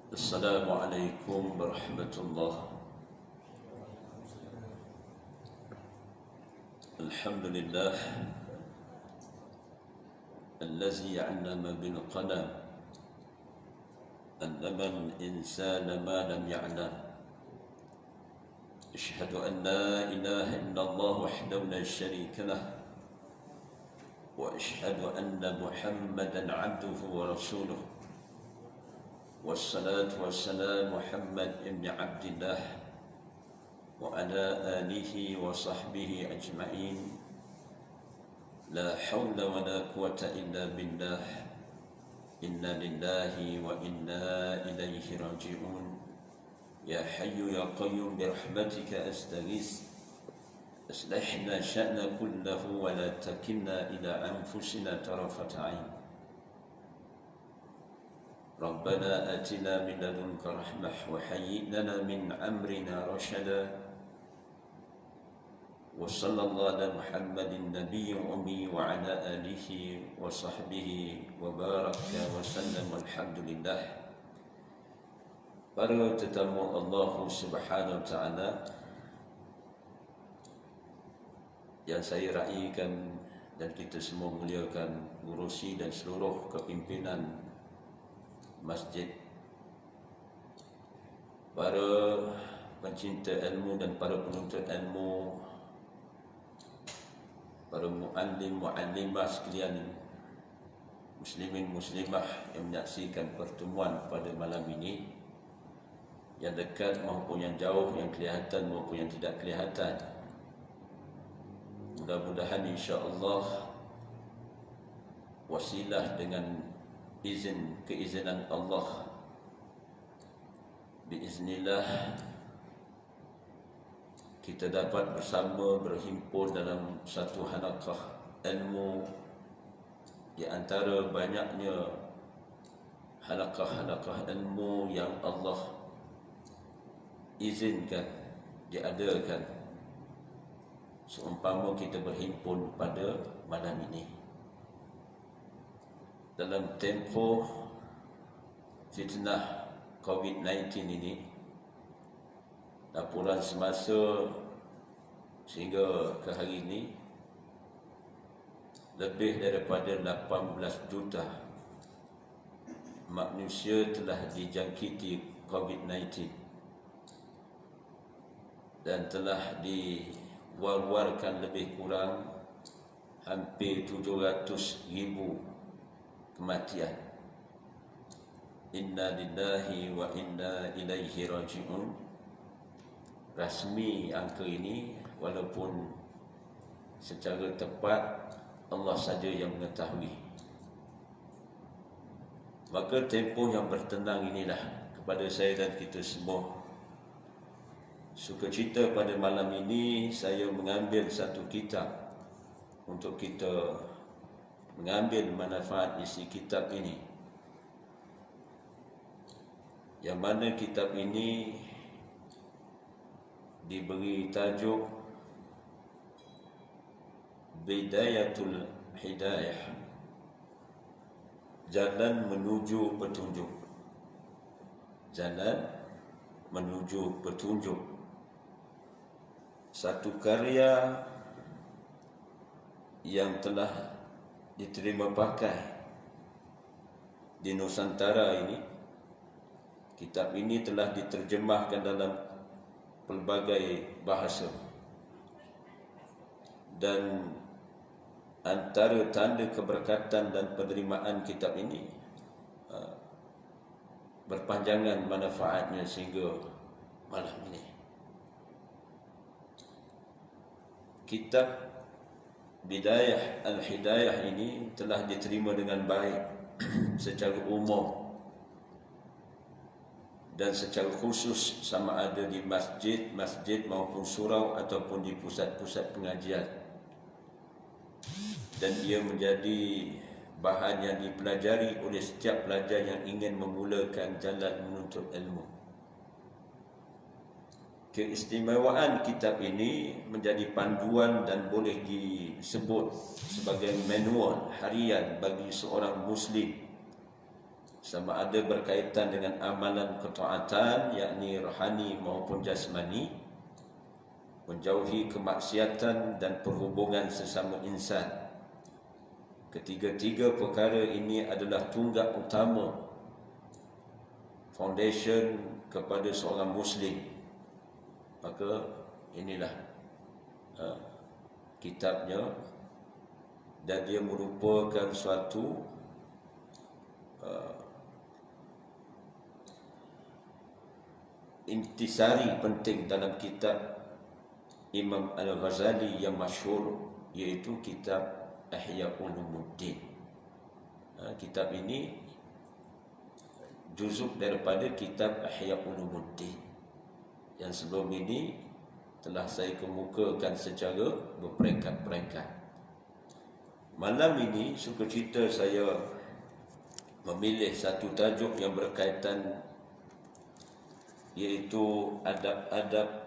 السلام عليكم ورحمة الله. الحمد لله الذي علم بالقلم علم الإنسان ما لم يعلم. أشهد أن لا إله إلا الله وحده لا شريك له، وأشهد أن محمدا عبده ورسوله، والصلاة والسلام محمد بن عبد الله وعلى آله وصحبه أجمعين. لا حول ولا قوة إلا بالله. إنا لله وإنا إليه راجعون. يا حي يا قيوم برحمتك أستغيث، أصلح لنا شأن كله ولا تكلنا إلى أنفسنا طرفة عين. ربنا آتنا من لدنك رحمة وهيئ لنا من أمرنا رشدا. وصلى الله على محمد النبي الأمي وعلى آله وصحبه وبارك وسلم. الحمد لله. Para tetamu Allah Subhanahu wa Ta'ala yang saya raikan dan kita semua muliakan, urusi dan seluruh kepimpinan masjid, para pencinta ilmu dan para penuntut ilmu, para muallim muallimah sekalian, muslimin muslimah yang menyaksikan pertemuan pada malam ini, yang dekat maupun yang jauh, yang kelihatan maupun yang tidak kelihatan. Mudah-mudahan insya-Allah wasilah dengan keizinan Allah, biiznillah kita dapat bersama berhimpun dalam satu halaqah ilmu di antara banyaknya halaqah-halaqah ilmu yang Allah izinkan diadakan seumpama kita berhimpun pada malam ini. Dalam tempoh fitnah COVID-19 ini, laporan semasa sehingga ke hari ini, lebih daripada 18 juta manusia telah dijangkiti COVID-19 dan telah diwar-warkan lebih kurang hampir 700,000 kematian. Inna lillahi wa inna ilaihi raji'un. Rasmi angka ini, walaupun secara tepat Allah saja yang mengetahui. Maka tempoh yang bertenang inilah kepada saya dan kita semua, sukacita pada malam ini saya mengambil satu kitab untuk kita mengambil manfaat isi kitab ini, yang mana kitab ini diberi tajuk Bidayatul Hidayah, Jalan Menuju Petunjuk. Jalan Menuju Petunjuk. Satu karya yang telah diterima pakai di Nusantara ini. Kitab ini telah diterjemahkan dalam pelbagai bahasa, dan antara tanda keberkatan dan penerimaan kitab ini berpanjangan manfaatnya sehingga malam ini. Kitab Bidayah Al-Hidayah ini telah diterima dengan baik secara umum dan secara khusus, sama ada di masjid maupun surau ataupun di pusat-pusat pengajian, dan ia menjadi bahan yang dipelajari oleh setiap pelajar yang ingin memulakan jalan menuntut ilmu. Keistimewaan kitab ini menjadi panduan dan boleh disebut sebagai manual harian bagi seorang Muslim sama ada berkaitan dengan amalan ketaatan, yakni rohani maupun jasmani, menjauhi kemaksiatan dan perhubungan sesama insan. Ketiga-tiga perkara ini adalah tunggak utama, foundation kepada seorang Muslim. Maka inilah kitabnya, dan dia merupakan suatu intisari penting dalam kitab Imam Al-Ghazali yang masyhur, iaitu kitab Ihya Ulumuddin. Kitab ini juzuk daripada kitab Ihya Ulumuddin yang sebelum ini telah saya kemukakan secara berperingkat-peringkat. Malam ini sukacita saya memilih satu tajuk yang berkaitan, iaitu adab-adab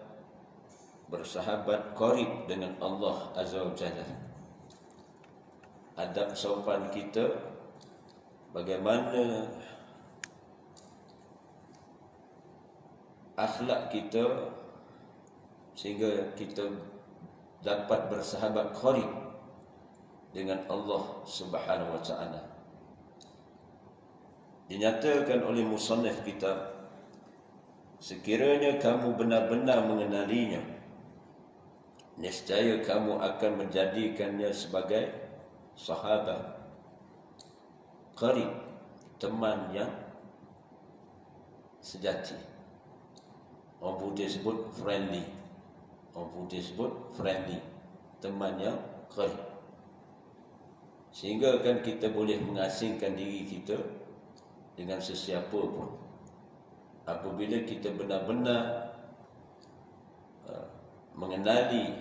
bersahabat qarib dengan Allah Azza wa Jalla. Adab sopan kita, bagaimana akhlak kita sehingga kita dapat bersahabat qarib dengan Allah Subhanahu wa Ta'ala. Dinyatakan oleh musannif kitab, sekiranya kamu benar-benar mengenalinya, nescaya kamu akan menjadikannya sebagai sahabat qarib, teman yang sejati. Orang Putih sebut friendly. Orang Putih sebut friendly, teman yang qarib. Sehingga kan kita boleh mengasingkan diri kita dengan sesiapa pun apabila kita benar-benar mengenali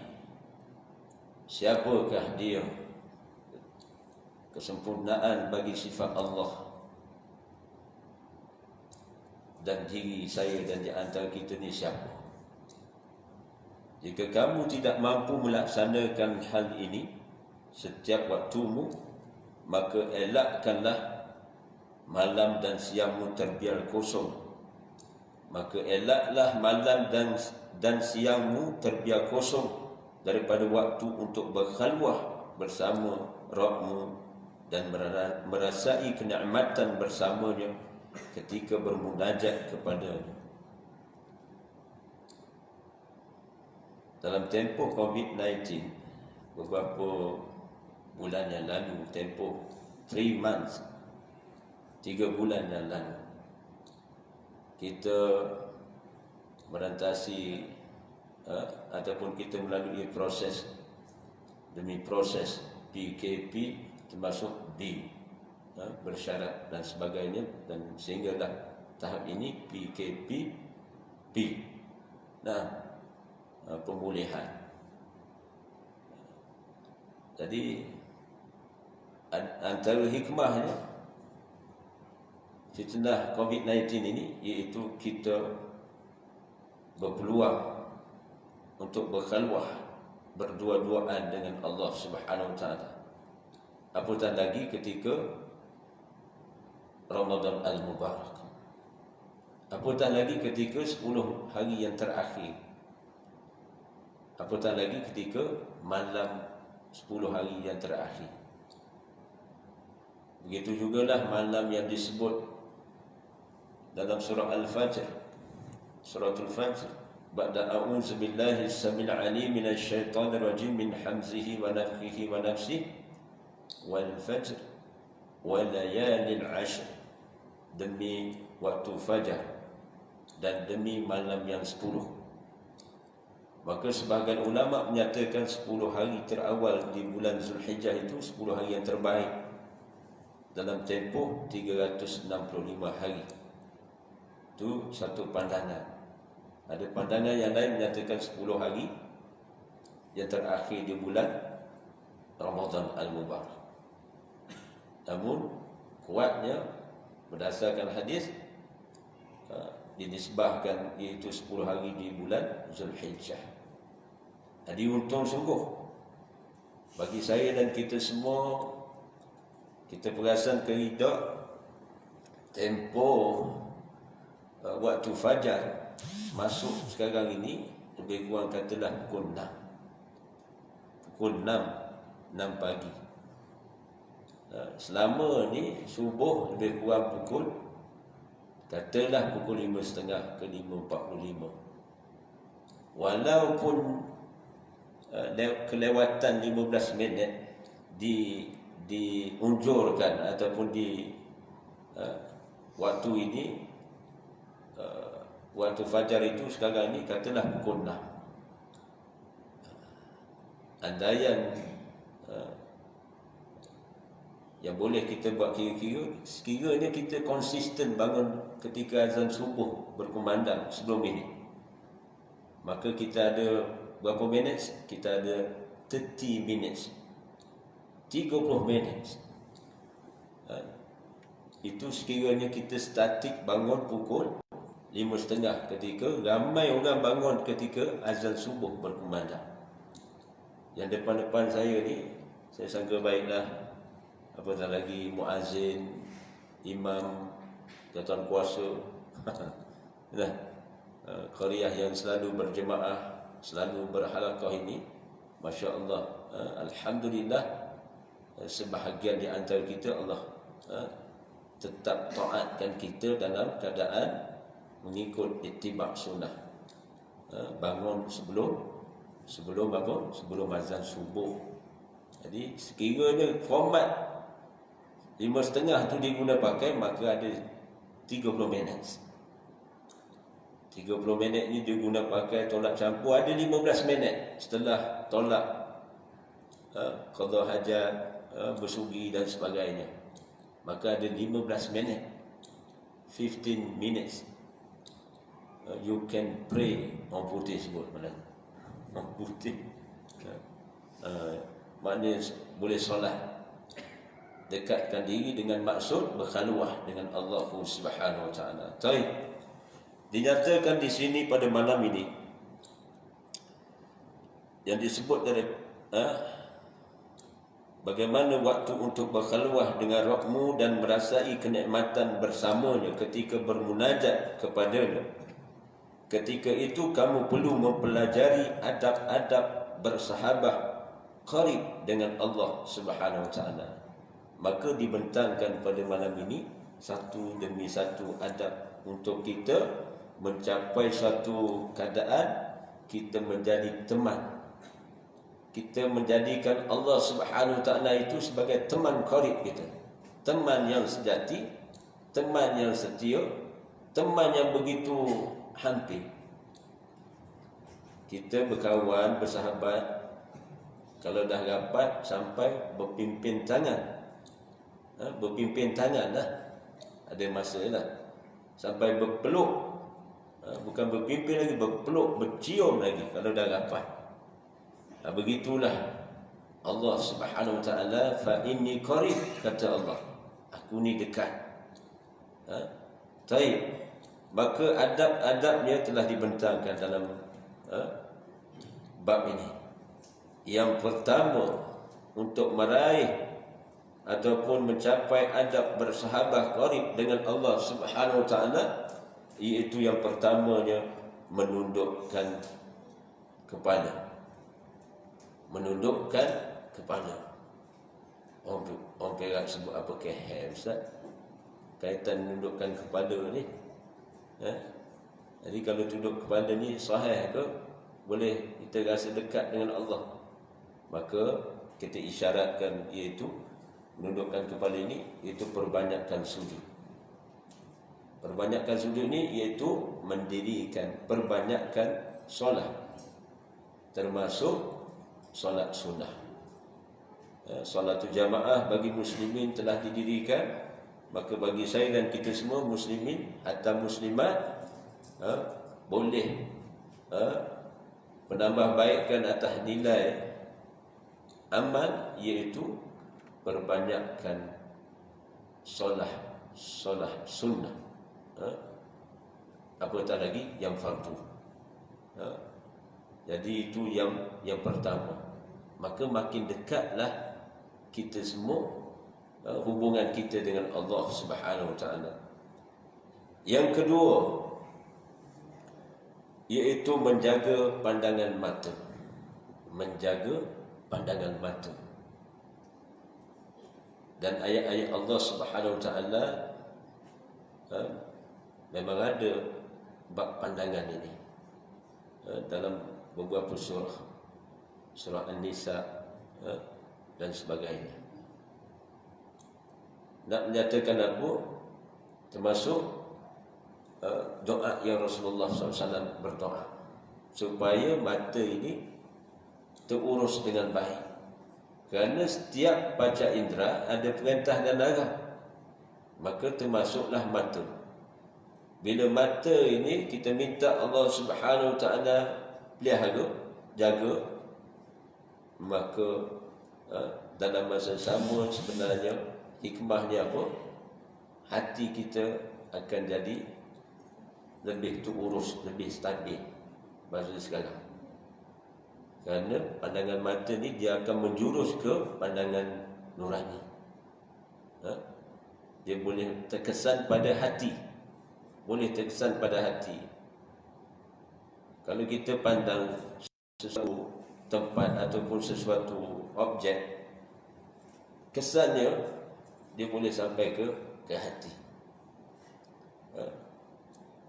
siapakah dia, kesempurnaan bagi sifat Allah, dan diri saya dan di antara kita ni siapa. Jika kamu tidak mampu melaksanakan hal ini setiap waktumu, maka elakkanlah malam dan siangmu terbiar kosong. Maka elaklah malam dan siangmu terbiar kosong daripada waktu untuk berkhalwah bersama Rabbmu dan merasai kenikmatan bersamanya ketika bermunajat kepadanya. Dalam tempoh COVID-19 beberapa bulan yang lalu, tempoh 3 months, 3 bulan yang lalu, kita merantasi ataupun kita melalui proses demi proses PKP, termasuk B, bersyarat dan sebagainya, dan sehinggalah tahap ini PKP P. Pemulihan. Jadi antara hikmahnya fitnah COVID-19 ini, iaitu kita berpeluang untuk berkhalwah, berdua-duaan dengan Allah Subhanahu wa Ta'ala. Apatah lagi ketika Ramadan Al-Mubarak. Apatah lagi ketika 10 hari yang terakhir. Apatah lagi ketika malam 10 hari yang terakhir. Begitu jugalah malam yang disebut dalam surah Al-Fajr, suratul Fajr, ba'da a'udzu billahi as-samil 'alim minasy syaithanir rajim min hamzihi wa nafthihi wa nafsihi wal fajr wa layalin 'ashr, demi waktu fajar dan demi malam yang 10. Maka sebahagian ulama menyatakan 10 hari terawal di bulan Zulhijjah itu 10 hari yang terbaik dalam tempoh 365 hari. Itu satu pandangan. Ada pandangan yang lain menyatakan 10 hari yang terakhir di bulan Ramadan Al-Mubarak. Namun kuatnya berdasarkan hadis dinisbahkan iaitu 10 hari di bulan Zulhijjah. Jadi untung sungguh bagi saya dan kita semua, kita perasan keridak tempoh waktu fajar masuk sekarang ini lebih kurang katalah pukul 6. Pukul 6 pagi. Selama ni subuh lebih kurang pukul katalah pukul 5.30 ke 5.45. Walaupun kelewatan 15 minit diunjurkan ataupun di waktu ini, waktu fajar itu sekarang ini katalah pukul 6. Andaian yang boleh kita buat kira-kira, sekiranya kita konsisten bangun ketika azan subuh berkumandang sebelum ini, maka kita ada berapa minit? Kita ada 30 minit, 30 minit. Itu sekiranya kita statik bangun pukul 5.30 ketika ramai orang bangun ketika azan subuh berkumandang. Yang depan-depan saya ni, saya sangka baiklah, apatah lagi muazzin, imam, tuan kuasa, nah, qaryah yang selalu berjemaah, selalu berhalaqah ini, Masya Allah, Alhamdulillah, sebahagian di antara kita Allah tetap taatkan kita dalam keadaan mengikut ittiba' sunnah. Bangun sebelum bangun, sebelum azan subuh. Jadi sekiranya format 5.30 tu diguna pakai, maka ada 30 minit. 30 minit ni diguna pakai tolak campur, ada 15 minit setelah tolak qada hajat, bersugi dan sebagainya. Maka ada 15 minit, 15 minutes. You can pray, orang putih sebut mana? Orang putih. Maknanya boleh solat, dekatkan diri dengan maksud berkhalwah dengan Allah Subhanahu wa taala. Baik. Dinyatakan di sini pada malam ini yang disebut dari bagaimana waktu untuk berkhalwah dengan Rabbmu dan merasai kenikmatan bersamanya ketika bermunajat kepadanya. Ketika itu kamu perlu mempelajari adab-adab bersahabat qarib dengan Allah Subhanahu wa taala. Maka dibentangkan pada malam ini satu demi satu adab untuk kita mencapai satu keadaan kita menjadi teman. Kita menjadikan Allah Subhanahu wa taala itu sebagai teman qarib kita. Teman yang sejati, teman yang setia, teman yang begitu hampir. Kita berkawan, bersahabat, kalau dah rapat sampai berpimpin tangan. Berpimpin tangan lah. Ada masa lah. Sampai berpeluk. Bukan berpimpin lagi, berpeluk, bercium lagi kalau dah rapat. Begitulah Allah Subhanahu wa taala, fa inni qarib, kata Allah, aku ni dekat. Baik. Maka adab-adabnya telah dibentangkan dalam bab ini. Yang pertama, untuk meraih ataupun mencapai adab bersahabat qarib dengan Allah Subhanahu wa taala, iaitu yang pertamanya menundukkan kepala. Menundukkan kepala. Orang Perak sebut apa kehem, Ustaz? Kaitan menundukkan kepala ni. Jadi kalau tunduk kepala ni sahih ke? Boleh kita rasa dekat dengan Allah. Maka kita isyaratkan iaitu menundukkan kepala ini, iaitu perbanyakkan sujud. Perbanyakkan sujud ni iaitu mendirikan, perbanyakkan solat, termasuk solat sunnah. Solat jamaah bagi muslimin telah didirikan. Maka bagi saya dan kita semua muslimin atau muslimat boleh menambah baikkan atas nilai amal, iaitu perbanyakkan solat sunnah. Apatah lagi yang fardu. Jadi itu yang pertama. Maka makin dekatlah kita semua hubungan kita dengan Allah Subhanahu wa taala. Yang kedua, iaitu menjaga pandangan mata. Menjaga pandangan mata. Dan ayat-ayat Allah Subhanahu Wa Taala memang ada bab pandangan ini dalam beberapa surah, surah An-Nisa dan sebagainya. Nak menyatakan apa? Termasuk doa yang Rasulullah SAW berdoa supaya mata ini terurus dengan baik. Kerana setiap panca indera ada perintah dan arah, maka termasuklah mata. Bila mata ini kita minta Allah Subhanahu Wa Taala pelihara, jaga, maka dalam masa sama sebenarnya hikmahnya apa? Hati kita akan jadi lebih terurus, lebih stabil masa sekarang. Kerana pandangan mata ni dia akan menjurus ke pandangan nurani. Dia boleh terkesan pada hati. Boleh terkesan pada hati. Kalau kita pandang sesuatu tempat ataupun sesuatu objek, kesannya dia boleh sampai ke hati.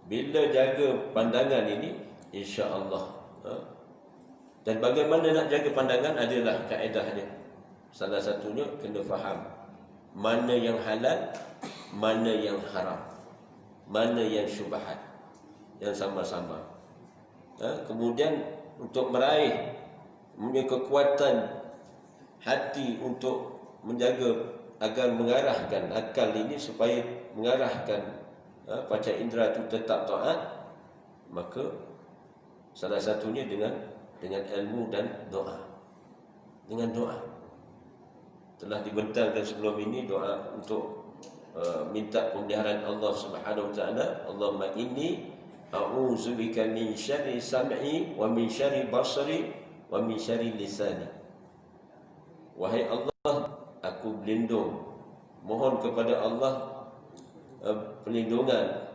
Bila jaga pandangan ini, insya-Allah. Dan bagaimana nak jaga pandangan adalah kaedah dia. Salah satunya kena faham mana yang halal, mana yang haram, mana yang syubhat, yang sama-sama. Kemudian untuk meraih punya kekuatan hati untuk menjaga agar mengarahkan akal ini supaya mengarahkan panca indera itu tetap taat, maka salah satunya dengan ilmu dan doa. Dengan doa. Telah dibentangkan sebelum ini doa untuk minta pemeliharaan Allah Subhanahu Wa Taala. Allahumma inni a'udzubika min syarri sam'i wa min syarri basari wa min syarri lisani. Wahai Allah, aku berlindung, mohon kepada Allah perlindungan.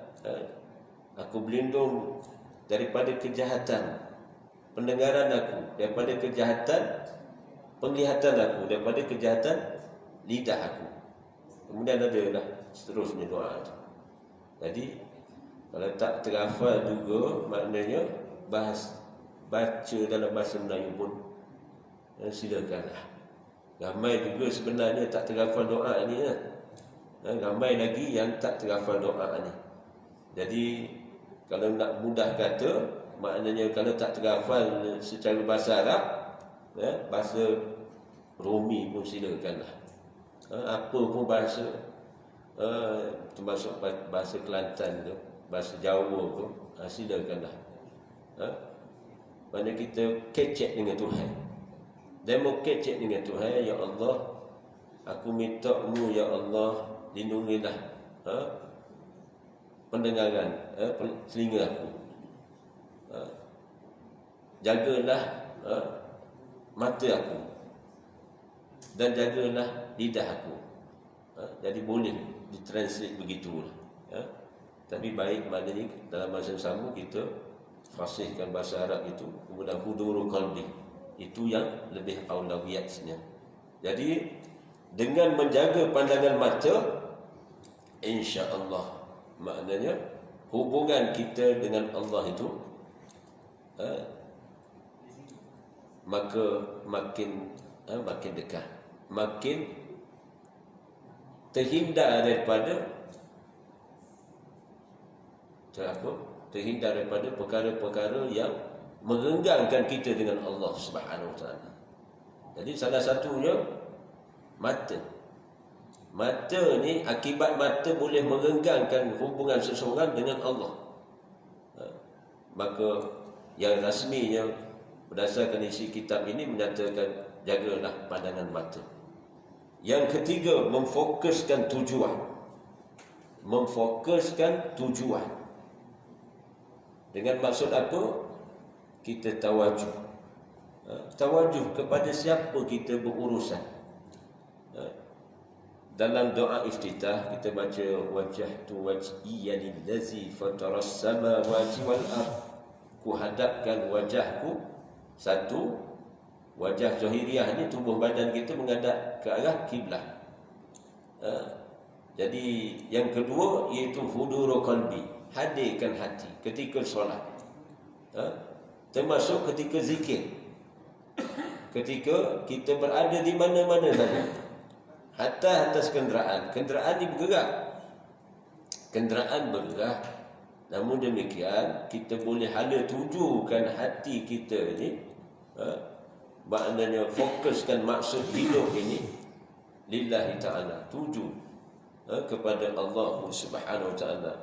Aku berlindung daripada kejahatan pendengaran aku, daripada kejahatan penglihatan aku, daripada kejahatan lidah aku. Kemudian ada dah seterusnya doa itu. Jadi kalau tak terhafal juga, maknanya baca dalam bahasa Melayu pun silakanlah. Ramai juga sebenarnya tak terhafal doa ni kan. Ramai lagi yang tak terhafal doa ni. Jadi kalau nak mudah kata, maknanya kalau tak terhafal secara bahasa Arab, bahasa Romi pun silakanlah. Apa pun bahasa, termasuk bahasa Kelantan tu, bahasa Jawa tu, silakanlah. Mana kita kecek dengan Tuhan. Dan mau kecek dengan Tuhan, ya Allah, aku minta-Mu ya Allah, lindungilah pendengaran, telinga aku. Jagalah mata aku dan jagalah lidah aku. Jadi boleh ditranslate begitulah. Tapi baik maknanya dalam masa sama kita fasihkan bahasa Arab itu, kemudian huduru qalbi itu yang lebih aulawiyatnya. Jadi dengan menjaga pandangan mata, insya-Allah, maknanya hubungan kita dengan Allah itu maka makin dekat, makin terhindar daripada perkara-perkara yang merenggangkan kita dengan Allah Subhanahu Wa Taala. Jadi salah satunya mata. Mata ni, akibat mata boleh merenggangkan hubungan seseorang dengan Allah. Maka yang rasminya berdasarkan isi kitab ini menyatakan jagalah pandangan mata. Yang ketiga, memfokuskan tujuan. Memfokuskan tujuan. Dengan maksud apa? Kita tawajuh. Tawajuh kepada siapa kita berurusan. dalam doa iftitah kita baca wajhtu wajhiya lillazi fataras samawati wal ard. Ku hadapkan wajahku, satu wajah zahiriah ni tubuh badan kita menghadap ke arah kiblat. Jadi yang kedua iaitu huduru qalbi, hadirkan hati ketika solat. Termasuk ketika zikir. Ketika kita berada di mana-mana saja. Hatta atas kenderaan. Kenderaan ni bergerak. Kenderaan bergerak. Namun demikian, kita boleh hala tujukan hati kita ni, maknanya fokuskan maksud hidup ini lillahi ta'ala, tuju kepada Allah Subhanahu wa ta'ala.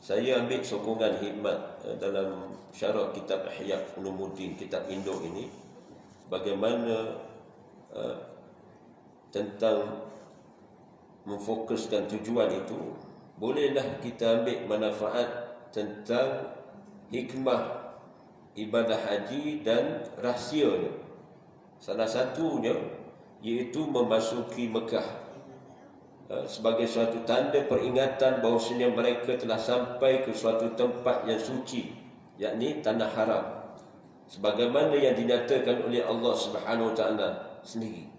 Saya ambil sokongan hikmat dalam syarah kitab Ihya Ulumuddin, kitab induk ini, bagaimana tentang memfokuskan tujuan itu. Bolehlah kita ambil manfaat tentang hikmah ibadah haji dan rahsianya. Salah satunya iaitu memasuki Mekah sebagai suatu tanda peringatan bahawasanya mereka telah sampai ke suatu tempat yang suci, yakni tanah haram, sebagaimana yang dinyatakan oleh Allah Subhanahu wa ta'ala sendiri.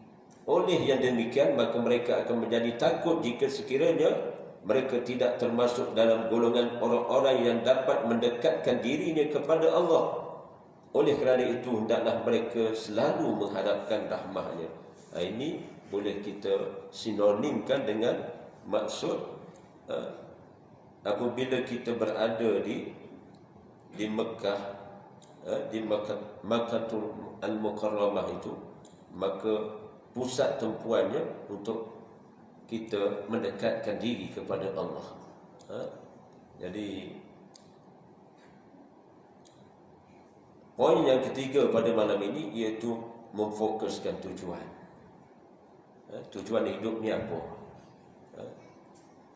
Oleh yang demikian, maka mereka akan menjadi takut jika sekiranya mereka tidak termasuk dalam golongan orang-orang yang dapat mendekatkan dirinya kepada Allah. Oleh kerana itu, hendaklah mereka selalu menghadapkan rahmahnya. Ini boleh kita sinonimkan dengan maksud apabila kita berada di Mekah, di Makkatul Al-Mukarramah itu, maka pusat tumpuannya untuk kita mendekatkan diri kepada Allah. Jadi poin yang ketiga pada malam ini iaitu memfokuskan tujuan. Tujuan hidup ni apa?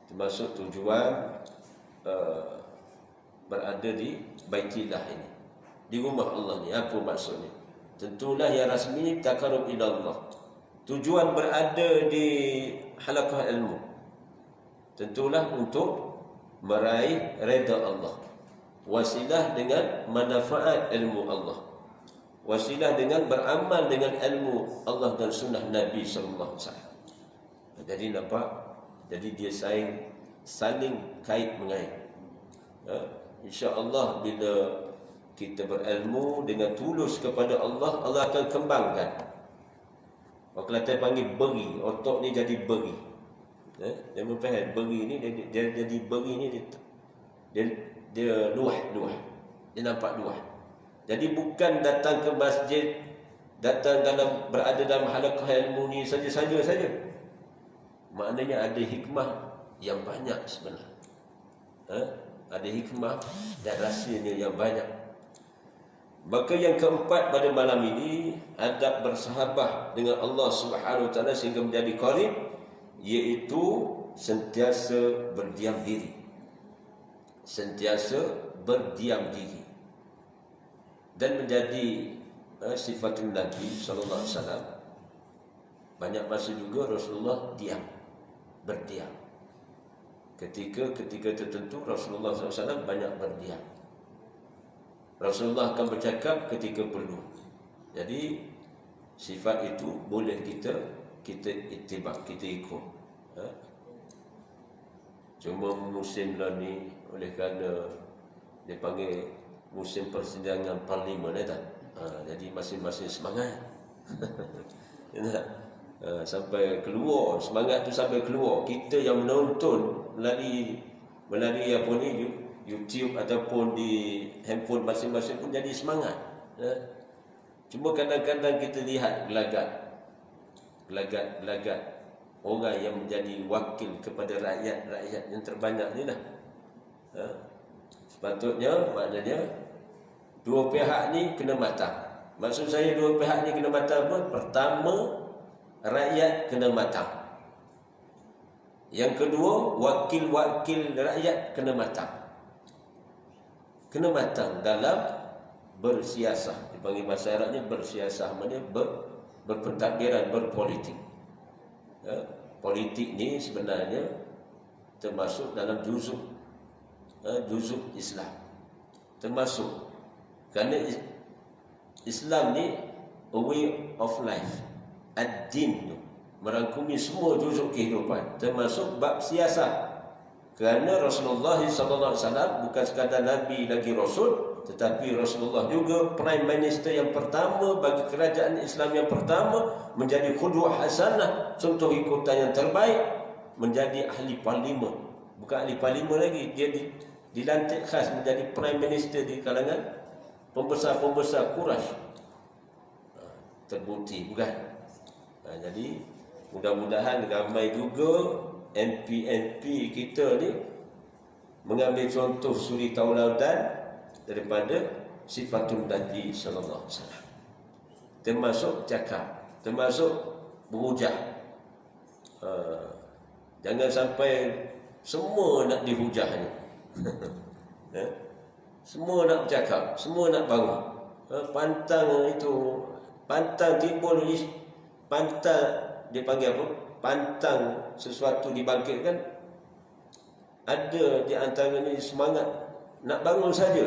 Termasuk tujuan berada di Baitillah ini, di rumah Allah ni. Apa maksudnya? Tentulah yang rasmi taqarrub ila Allah. Tujuan berada di halaqah ilmu tentulah untuk meraih redha Allah. Wasilah dengan manfaat ilmu Allah. Wasilah dengan beramal dengan ilmu Allah dan sunnah Nabi sallallahu alaihi wasallam. Jadi nampak, jadi dia saling kait mengait. Insya-Allah bila kita berilmu dengan tulus kepada Allah, Allah akan kembangkan. Orang Kelantan panggil beri, otak ni jadi beri. Dia memfaham beri ni, dia jadi beri ni, dia luah. Dia nampak luah. Jadi bukan datang ke masjid, datang berada dalam halaqah ilmu ni saja. Maknanya ada hikmah yang banyak sebenarnya. Ada hikmah dan rahsianya yang banyak. Maka yang keempat pada malam ini, adab bersahabat dengan Allah Subhanahu wa ta'ala sehingga menjadi qarib, iaitu sentiasa berdiam diri. Sentiasa berdiam diri. Dan menjadi sifatun Nabi sallallahu alaihi wasallam. Banyak masa juga Rasulullah diam, berdiam. Ketika tertentu Rasulullah SAW banyak berdiam. Rasulullah akan bercakap ketika perlu. Jadi sifat itu boleh kita itibak, kita ikut. Cuma musim lah ni, oleh kerana dia panggil musim persidangan parlimen, jadi masing-masing semangat. Sampai keluar, semangat tu sampai keluar. Kita yang menonton melalui apa ni, YouTube ataupun di handphone masing-masing pun jadi semangat. Cuma kadang-kadang kita lihat gelagat orang yang menjadi wakil kepada rakyat yang terbanyak ni lah. Sepatutnya, maknanya dua pihak ni kena matang. Maksud saya dua pihak ni kena matang apa? Pertama, rakyat kena matang. Yang kedua, wakil-wakil rakyat kena matang. Kena matang dalam bersiasah. Dipanggil bahasa Arabnya bersiasah, maknanya berpentadbiran, berpolitik. politik ni sebenarnya termasuk dalam juzuk Islam. Termasuk kerana Islam ni a way of life, ad-din tu merangkumi semua juzuk kehidupan, termasuk bab siasat. Kerana Rasulullah SAW bukan sekadar Nabi lagi Rasul, tetapi Rasulullah juga Prime Minister yang pertama bagi kerajaan Islam yang pertama, menjadi qudwah hasanah, contoh ikutan yang terbaik, menjadi ahli parlimen. Bukan ahli parlimen lagi, dia dilantik khas menjadi Prime Minister di kalangan pembesar-pembesar Quraisy. Terbukti bukan? Jadi mudah-mudahan ramai juga MP kita ni mengambil contoh suri tauladan daripada sifatun Nabi sallallahu alaihi wasallam. Termasuk cakap, termasuk berhujah. Jangan sampai semua nak dihujahnya. Semua nak bercakap, semua nak bangun. Pantang timbul, pantang dia panggil apa? Pantang sesuatu dibangkitkan, ada di antaranya semangat nak bangun saja.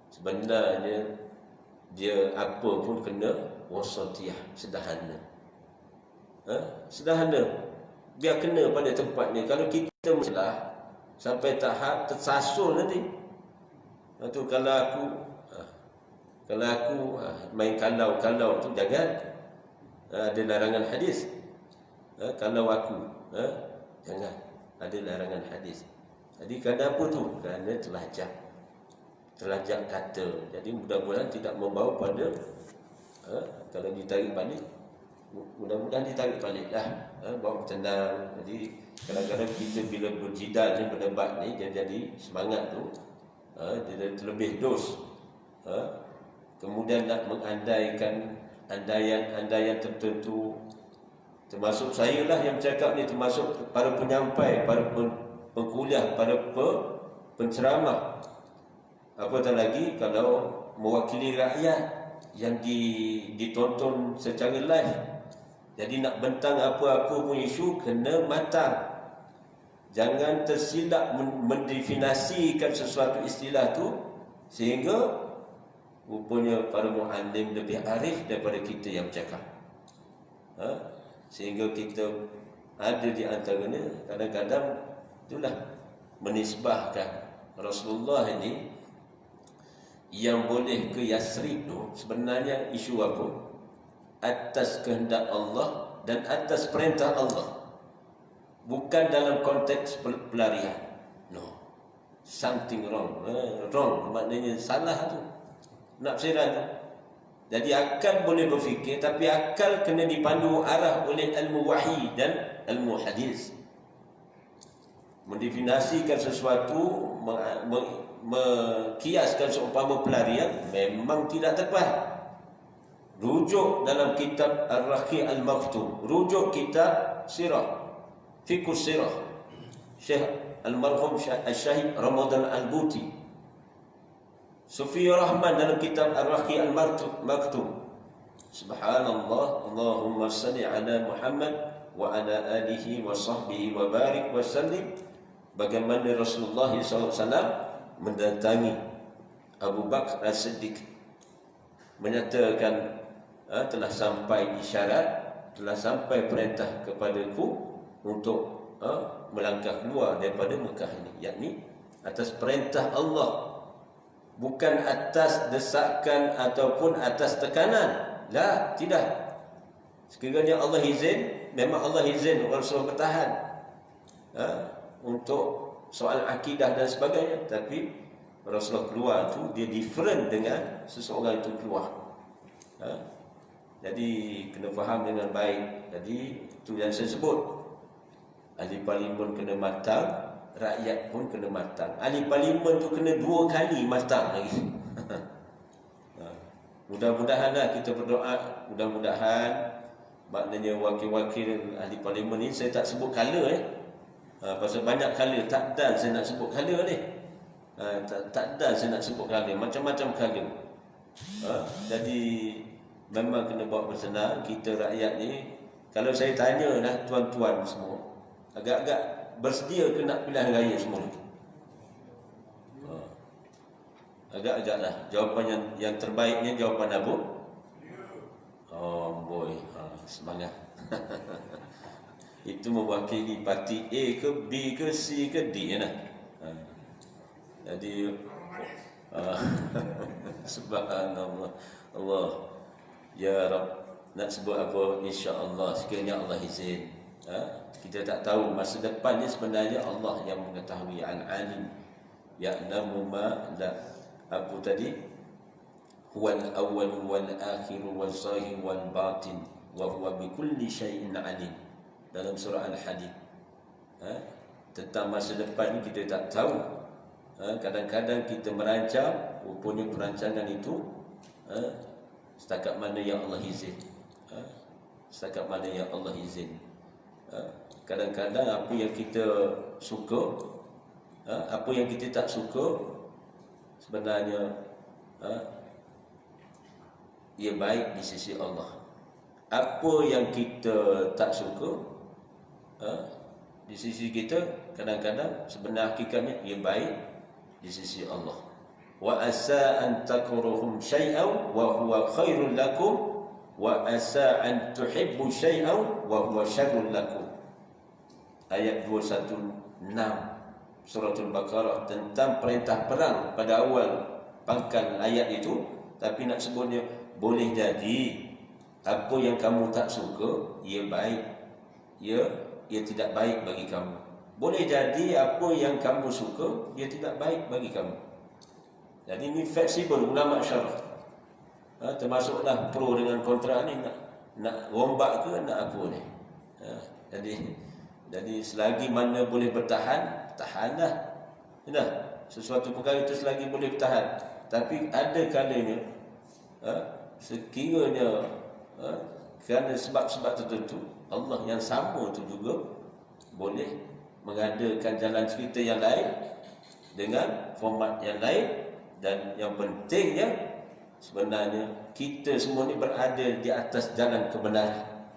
Sebenarnya dia apa pun kena wasatiyah, sederhana. Sederhana, biar kena pada tempatnya. Kalau kita masalah sampai tahap tersasul nanti, tu kalau aku main kalau tu jangan. Ada larangan hadis. Kalau aku jangan, ada larangan hadis. Jadi kerana apa tu? Kerana terlajak kata. Jadi mudah-mudahan tidak membawa pada kalau ditarik balik, mudah-mudahan ditarik balik lah, bawa bertendang. Jadi kadang-kadang kita bila berjidal ni, berdebat ni, dia jadi semangat tu dia terlebih dos. Kemudian nak mengandaikan andaian tertentu. Termasuk saya lah yang bercakap ni, termasuk para penyampai, para pengkuliah, para penceramah. Apatah lagi kalau mewakili rakyat yang ditonton secara live. Jadi nak bentang apa-apa pun isu, kena matang. Jangan tersilap mendefinisikan sesuatu istilah tu sehingga rupanya para muallim lebih arif daripada kita yang bercakap. Sehingga kita ada di antaranya kadang-kadang itulah menisbahkan Rasulullah ini yang boleh ke Yasrib tu sebenarnya isu apa? Atas kehendak Allah dan atas perintah Allah. Bukan dalam konteks pelarian. No. Something wrong. Wrong maknanya salah tu. Nafsiran tu. Jadi akal boleh berfikir, tapi akal kena dipandu arah oleh ilmu wahyi dan ilmu hadis. Mendefinisikan sesuatu, kiaskan seumpama pelarian memang tidak tepat. Rujuk dalam kitab Ar-Raqi Al-Maktum, rujuk kitab sirah, fiqh sirah, Syekh Al-Marhum Al-Syahid Ramadan Al-Buti, Sufi Rahman dalam kitab Ar-Raqi Al-Maktum. Subhanallah, Allahumma salli ala Muhammad wa ala alihi wa sahbihi wa barik wa sallim. Bagaimana Rasulullah SAW mendatangi Abu Bakar As-Siddiq, menyatakan telah sampai isyarat, telah sampai perintah kepadaku untuk melangkah keluar daripada Mekah ini, yakni atas perintah Allah, bukan atas desakan ataupun atas tekanan. La, tidak. Sekiranya Allah izin, memang Allah izin Rasulullah bertahan untuk soal akidah dan sebagainya, tapi Rasulullah keluar tu dia different dengan seseorang itu keluar. Jadi kena faham dengan baik. Jadi itu yang saya sebut, ahli parlimen kena matang, rakyat pun kena matang. Ahli parlimen tu kena 2 kali matang lagi. Mudah-mudahanlah kita berdoa, mudah-mudahan maknanya wakil-wakil ahli parlimen ni, saya tak sebut color pasal banyak color, tak dan saya nak sebut color ni. Tak dan saya nak sebut color, macam-macam color. Jadi memang kena bawa bersenang. Kita rakyat ni Kalau saya tanya lah tuan-tuan semua, agak-agak bersedia ke nak pilihan raya semua? Agak-agak lah. Jawapan yang terbaiknya jawapan apa? Oh boy, semangat. Itu mewakili parti A ke B ke C ke D lah. Jadi subhanallah. Allah, ya Rabb, nak sebut apa, insya-Allah sekiranya Allah izin. Kita tak tahu masa depannya, sebenarnya Allah yang mengetahui, al-alim, ya'lamu ma la, apa tadi, huwal awwal wal akhir wal zahir wal batin wa huwa bi kulli syai'in alim, dalam surah Al-Hadid. Tentang masa depan ni kita tak tahu. Kadang-kadang kita merancang, rupanya perancangan itu setakat mana yang Allah izin. Setakat mana yang Allah izin. Kadang-kadang apa yang kita suka, apa yang kita tak suka, sebenarnya ia baik di sisi Allah. Apa yang kita tak suka di sisi kita, kadang-kadang sebenar hakikatnya ia baik di sisi Allah. Wa asa an takruhum syai'an wa huwa khairul lakum wa asa an tuhibbu syai'an wa huwa syarrul lakum. Ayat 216 Suratul Baqarah, tentang perintah perang pada awal pangkal ayat itu. Tapi nak sebutnya, boleh jadi apa yang kamu tak suka ia baik, ia tidak baik bagi kamu. Boleh jadi apa yang kamu suka ia tidak baik bagi kamu. Jadi ini fleksibel ulama syarah. Termasuklah pro dengan kontra ni, nak rombak ke nak apa ni. Jadi selagi mana boleh bertahan, tahanlah. Sesuatu perkara itu selagi boleh bertahan. Tapi ada kalanya sekiranya kerana sebab-sebab tertentu, Allah yang sama itu juga boleh mengadakan jalan cerita yang lain dengan format yang lain. Dan yang pentingnya, sebenarnya kita semua ni berada di atas jalan kebenaran,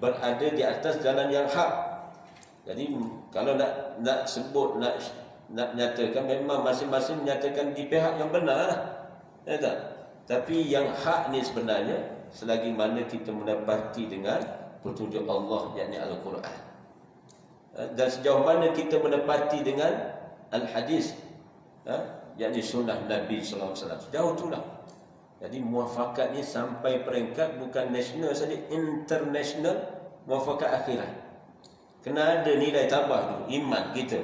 berada di atas jalan yang hak. Jadi kalau nak sebut, nak nyatakan, memang masing-masing menyatakan di pihak yang benar lah, ya tak? Tapi yang hak ni sebenarnya, selagi mana kita mendapati dengan petunjuk Allah, yakni Al-Quran, dan sejauh mana kita mendapati dengan Al-Hadis, yakni sunnah Nabi SAW, sejauh itulah. Jadi muafakat ni sampai peringkat bukan nasional saja, international muafakat akhirat. Kena ada nilai tambah tu, iman kita.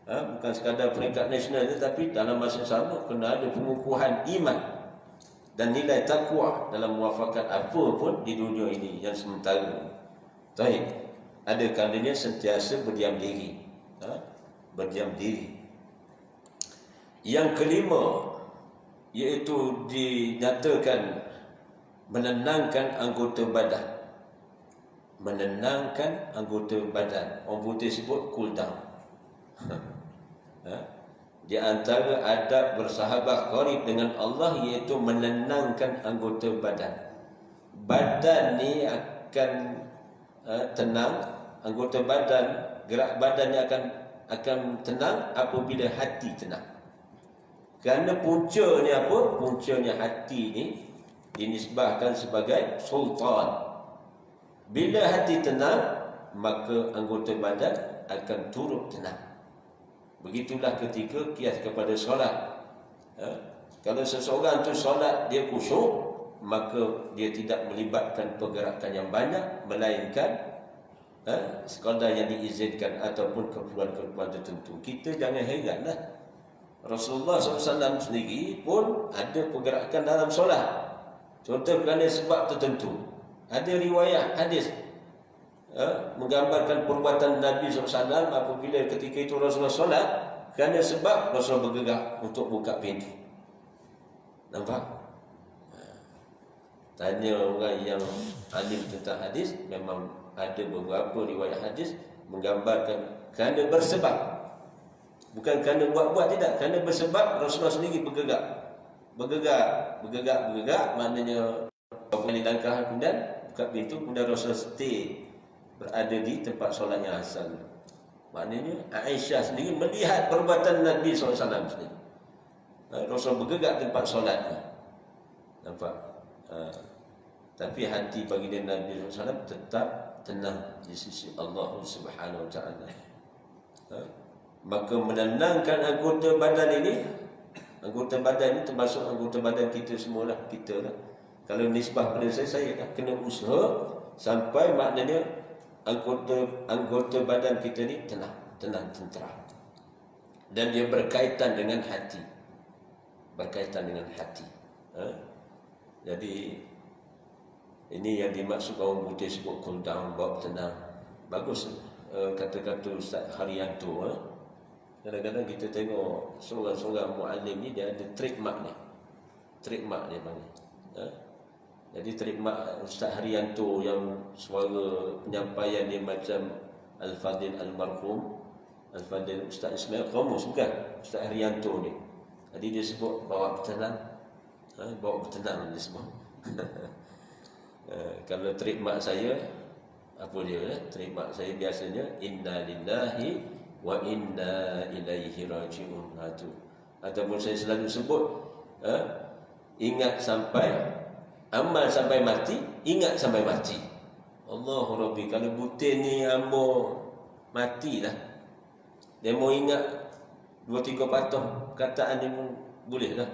Bukan sekadar peringkat nasional, tapi dalam masa sama kena ada pengukuhan iman dan nilai takwa dalam muafakat apa pun di dunia ini yang sementara. Baik, ada kalanya sentiasa berdiam diri. Berdiam diri. Yang kelima, iaitu dinyatakan menenangkan anggota badan. Menenangkan anggota badan. Orang putih sebut cool down. Di antara adab bersahabat qarib dengan Allah, iaitu menenangkan anggota badan. Badan ni akan tenang, anggota badan, gerak badannya akan tenang apabila hati tenang. Kerana puncanya apa? Puncanya hati ni dinisbahkan sebagai sultan. Bila hati tenang, maka anggota badan akan turut tenang. Begitulah ketika kias kepada solat. Kalau seseorang tu solat dia khusyuk, maka dia tidak melibatkan pergerakan yang banyak, melainkan sekadar yang diizinkan ataupun keperluan-keperluan tertentu. Kita jangan heranlah, Rasulullah SAW sendiri pun ada pergerakan dalam solat. Contoh kerana sebab tertentu. Ada riwayat hadis menggambarkan perbuatan Nabi SAW apabila ketika itu Rasulullah solat, kerana sebab Rasulullah bergerak untuk buka pintu. Nampak? Tanya orang yang alim tentang hadis, memang ada beberapa riwayat hadis menggambarkan kerana bersebab. Bukan kerana buat-buat, tidak. Kerana bersebab Rasulullah sendiri bergerak. Bergerak, maknanya apa yang dilangkah kemudian buka pintu, kemudian Rasul stay berada di tempat solat yang asal. Maknanya Aisyah sendiri melihat perbuatan Nabi SAW sendiri. Rasul bergerak tempat solatnya. Nampak? Tapi hati baginda Nabi SAW tetap tenang di sisi Allah Subhanahu Wa Taala. Maka menenangkan anggota badan ini, anggota badan ini termasuk anggota badan kita semualah, kita lah. Kalau nisbah pada saya dah kena usaha sampai maknanya anggota badan kita ni tenang, tentera. Dan dia berkaitan dengan hati. Berkaitan dengan hati. Jadi ini yang dimaksud orang putih sebut cool down, bawa tenang. Bagus kata-kata Ustaz Haryanto. Kadang-kadang kita tengok seorang-seorang muallim ni dia ada trademark ni. Trademark dia panggil. Jadi trademark Ustaz Haryanto yang suara penyampaian dia macam Al-Fadil Al-Marhum, Al-Fadil Ustaz Ismail Qamus, bukan Ustaz Haryanto ni. Jadi dia sebut bawa bertenang. Bawa bertenang dia sebut. Kalau trademark saya, apa dia? Trademark saya biasanya inna lillahi wa inna ilaihi raji'un. Ataupun saya selalu sebut ingat sampai amal sampai mati, ingat sampai mati. Allahu Rabbi, kalau butir ni ambo matilah. Dia mau ingat 2-3 patah kataan ni pun boleh lah.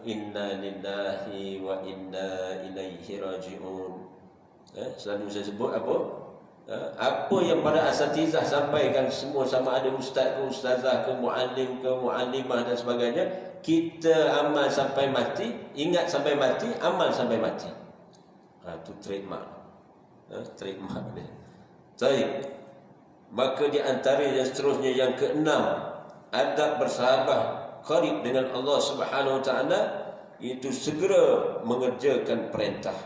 Inna lillahi wa inna ilaihi raji'un. Selalu saya sebut apa? Apa yang para asatizah sampaikan semua, sama ada ustaz ke ustazah ke muallim ke muallimah dan sebagainya, kita amal sampai mati, ingat sampai mati, amal sampai mati. Itu trademark. Trademark dia. Baik. Maka di antara yang seterusnya yang keenam, adab bersahabat qarib dengan Allah Subhanahu Wa Taala, itu segera mengerjakan perintah,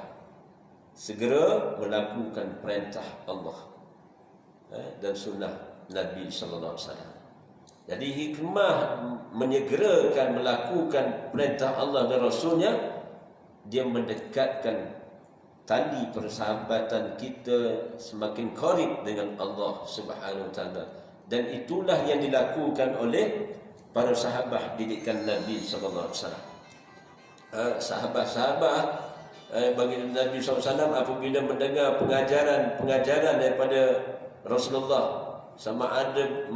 segera melakukan perintah Allah dan sunnah Nabi sallallahu alaihi wasallam. Jadi hikmah menyegerakan melakukan perintah Allah dan Rasulnya, dia mendekatkan tali persahabatan kita semakin qarib dengan Allah Subhanahu Wa Taala. Dan itulah yang dilakukan oleh para sahabat didikan Nabi sallallahu alaihi wasallam. Sahabat-sahabat bagi Nabi SAW apabila mendengar pengajaran daripada Rasulullah, sama ada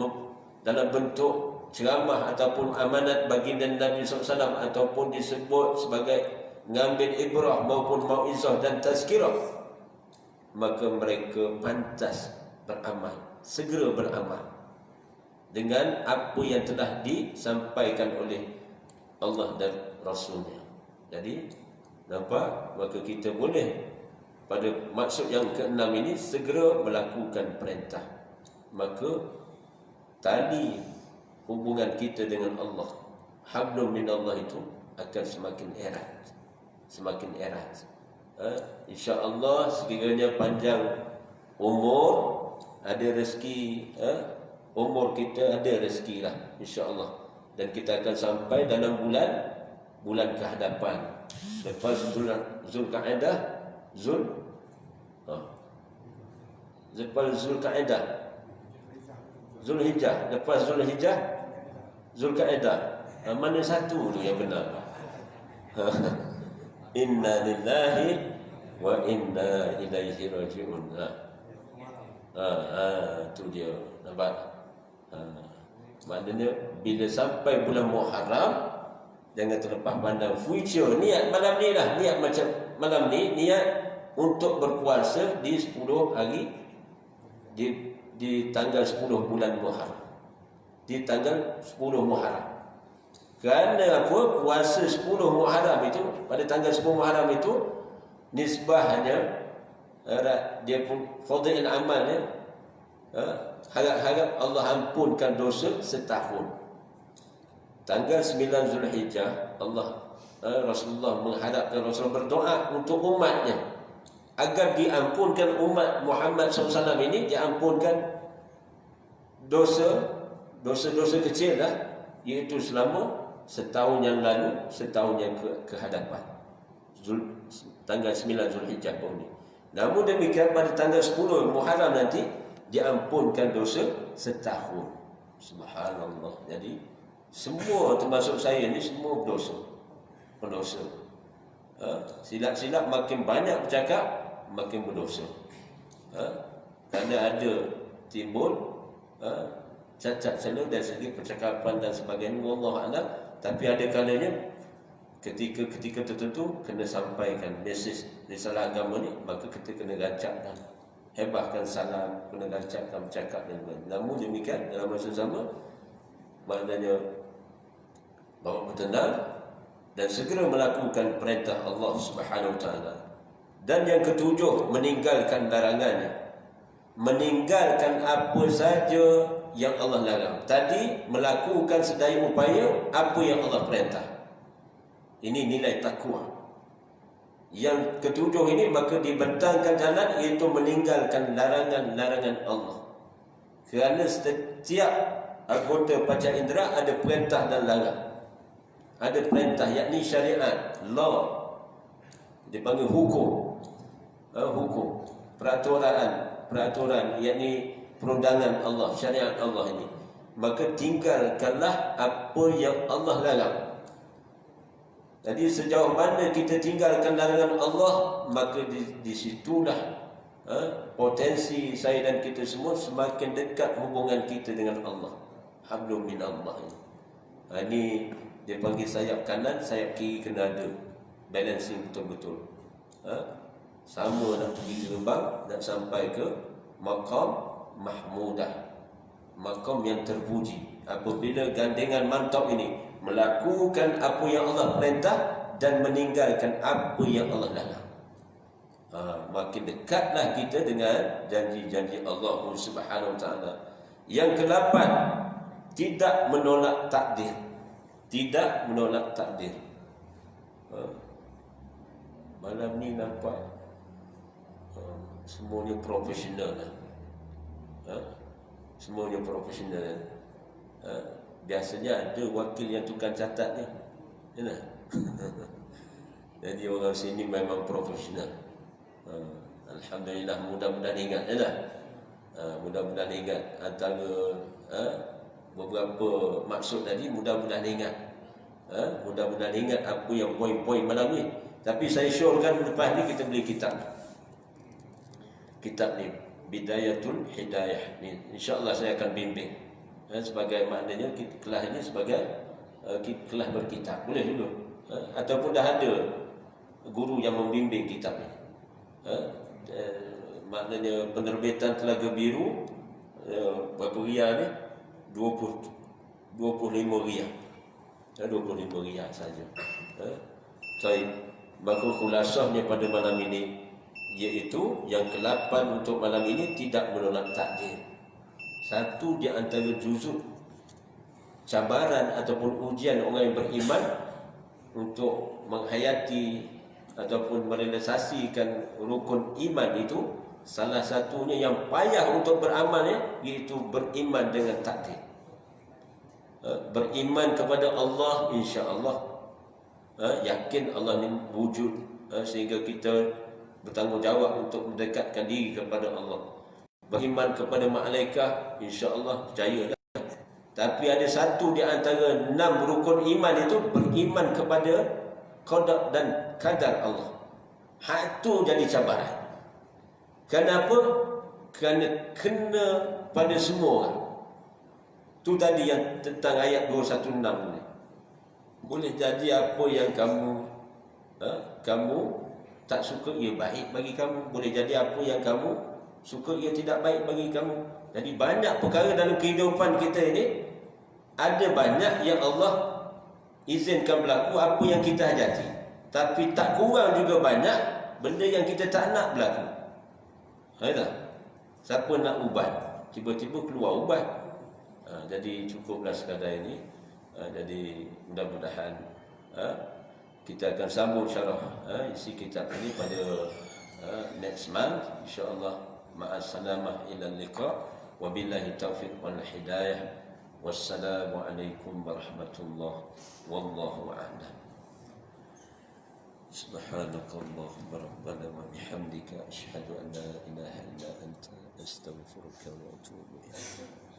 dalam bentuk ceramah ataupun amanat baginda Nabi SAW, ataupun disebut sebagai mengambil ibrah maupun mauizah dan tazkirah, maka mereka pantas beramal, segera beramal dengan apa yang telah disampaikan oleh Allah dan Rasulnya. Jadi nampak, maka kita boleh pada maksud yang keenam ini segera melakukan perintah, maka tali hubungan kita dengan Allah, hablum minallah, itu akan semakin erat, semakin erat. InsyaAllah sekiranya panjang umur, ada rezeki, umur kita ada rezeki lah, insyaAllah. Dan kita akan sampai dalam bulan kehadapan. Lepas Zulqa'dah, lepas Zulqa'dah, Zulhijjah, lepas Zulhijjah, Zulqa'dah. Mana satu tu yang benar? Inna lillahi wa inna ilaihi raji'un. Tu dia, nampak? Maknanya bila sampai bulan Muharram, jangan terlepas pandang future. Niat malam ni lah, niat macam malam ni, niat untuk berpuasa di 10 hari, di tanggal 10 bulan Muharram, di tanggal 10 Muharram. Kerana apa? Puasa 10 Muharram itu, pada tanggal 10 Muharram itu, nisbahnya dia pun fadhil amalnya, harap-harap Allah ampunkan dosa setahun. Tanggal 9 Zulhijjah, Rasulullah mengharapkan, Rasulullah berdoa untuk umatnya agar diampunkan umat Muhammad SAW ini, diampunkan dosa-dosa kecil lah, iaitu selama setahun yang lalu, setahun yang kehadapan. Tanggal 9 Zulhijjah pun ni. Namun demikian pada tanggal 10 Muharram nanti diampunkan dosa setahun. Subhanallah. Jadi semua termasuk saya ni semua pendosa. Silap-silap makin banyak bercakap makin berdosa. Kerana ada timbul cacat celah dari segi percakapan dan sebagainya, wallahu a'lam. Tapi ada kalanya ketika tertentu kena sampaikan mesej risalah agama ni, maka kita kena rancakkan, hebahkan salam, kena rancakkan bercakap dan sebagainya. Namun demikian dalam masa sama maknanya bahawa bertenang dan segera melakukan perintah Allah Subhanahu Wa Taala. Dan yang ketujuh, meninggalkan larangannya, meninggalkan apa saja yang Allah larang. Tadi melakukan sedaya upaya apa yang Allah perintah. Ini nilai takwa. Yang ketujuh ini maka dibentangkan jalan, iaitu meninggalkan larangan-larangan Allah. Kerana setiap anggota panca indera ada perintah dan larang. Ada perintah, yakni syariat, law. Dipanggil hukum. Hukum, peraturan, yakni perundangan Allah, syariat Allah ini. Maka tinggalkanlah apa yang Allah larang. Jadi sejauh mana kita tinggalkan larangan Allah, maka di situlah potensi saya dan kita semua semakin dekat hubungan kita dengan Allah. Hablum minallah ini. Ini dia panggil sayap kanan, sayap kiri kena ada balancing betul-betul. Sama nak pergi ke Rembang, nak sampai ke Maqam Mahmudah, maqam yang terpuji. Apabila gandengan mantap ini melakukan apa yang Allah perintah dan meninggalkan apa yang Allah larang, makin dekatlah kita dengan janji-janji Allah Subhanahu Wa Taala. Yang ke-8, tidak menolak takdir. Tidak menolak takdir. Malam ni nampak semuanya profesional lah. Semuanya profesional. Biasanya ada wakil yang tukang catat ni. Yalah. Jadi orang sini memang profesional. Alhamdulillah, mudah-mudahan ingat yalah. Mudah-mudahan ingat antara beberapa maksud tadi, mudah-mudahan ingat. Mudah-mudahan ingat apa yang poin-poin malam ni. Tapi saya syorkan lepas ni kita beli kitab. Kitab ni Bidayatul Hidayah ni, insya-Allah saya akan bimbing. Sebagai maknanya kelas ini sebagai kelas berkitab. Boleh dulu. Ataupun dah ada guru yang membimbing kitab ni. Maknanya penerbitan Telaga Biru berapa riyal ni? 25 riyal. 25 riyal saja. Baik. Maka khulasahnya pada malam ini, iaitu yang ke-8 untuk malam ini, tidak menolak takdir. Satu di antara juzuk cabaran ataupun ujian orang yang beriman untuk menghayati ataupun merealisasikan rukun iman itu, salah satunya yang payah untuk beramal, iaitu beriman dengan takdir. Beriman kepada Allah, insya-Allah. Yakin Allah ni wujud, sehingga kita bertanggungjawab untuk mendekatkan diri kepada Allah. Beriman kepada malaikat, insya-Allah percayalah. Tapi ada satu di antara 6 rukun iman itu, beriman kepada qada dan qadar Allah. Hak tu jadi cabaran. Kenapa? Kerana kena pada semua orang. Tu tadi yang tentang ayat 216 ni. Boleh jadi apa yang kamu tak suka, ia baik bagi kamu. Boleh jadi apa yang kamu suka, ia tidak baik bagi kamu. Jadi banyak perkara dalam kehidupan kita ini, ada banyak yang Allah izinkan berlaku apa yang kita hajati. Tapi tak kurang juga banyak benda yang kita tak nak berlaku. Tak? Siapa nak ubat, tiba-tiba keluar ubat. Jadi cukuplah sekadar ini. Jadi mudah-mudahan kita akan sambung syarah isi kitab ini pada next month, insya-Allah. Ma'assalamah ila liqa, wabillahi taufiq wal hidayah. Wassalamualaikum warahmatullahi wallahu a'lam. سبحانك اللهم ربنا وبحمدك أشهد أن لا إله إلا أنت أستغفرك وأتوب إليك.